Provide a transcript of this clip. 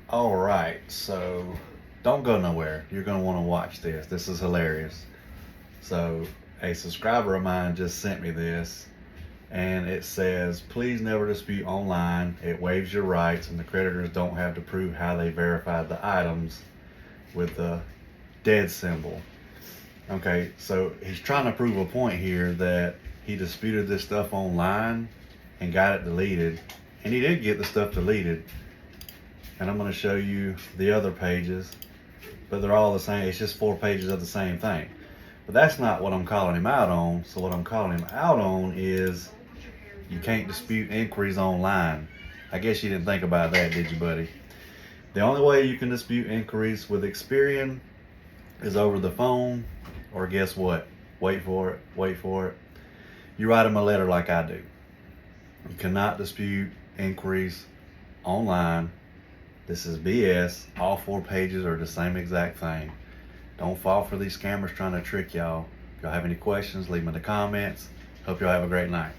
All right, so don't go nowhere. You're going to want to watch this. This is hilarious. So, a subscriber of mine just sent me this, and it says, please never dispute online. It waives your rights, and the creditors don't have to prove how they verified the items with the dead symbol. Okay, so he's trying to prove a point here that he disputed this stuff online and got it deleted, and he did get the stuff deleted. And I'm going to show you the other pages, but they're all the same. It's just 4 pages of the same thing. But that's not what I'm calling him out on. So what I'm calling him out on is you can't dispute inquiries online. I guess you didn't think about that, did you, buddy? The only way you can dispute inquiries with Experian is over the phone, or guess what? Wait for it, wait for it. You write them a letter like I do. You cannot dispute inquiries online. This is BS. All 4 pages are the same exact thing. Don't fall for these scammers trying to trick y'all. If y'all have any questions, leave them in the comments. Hope y'all have a great night.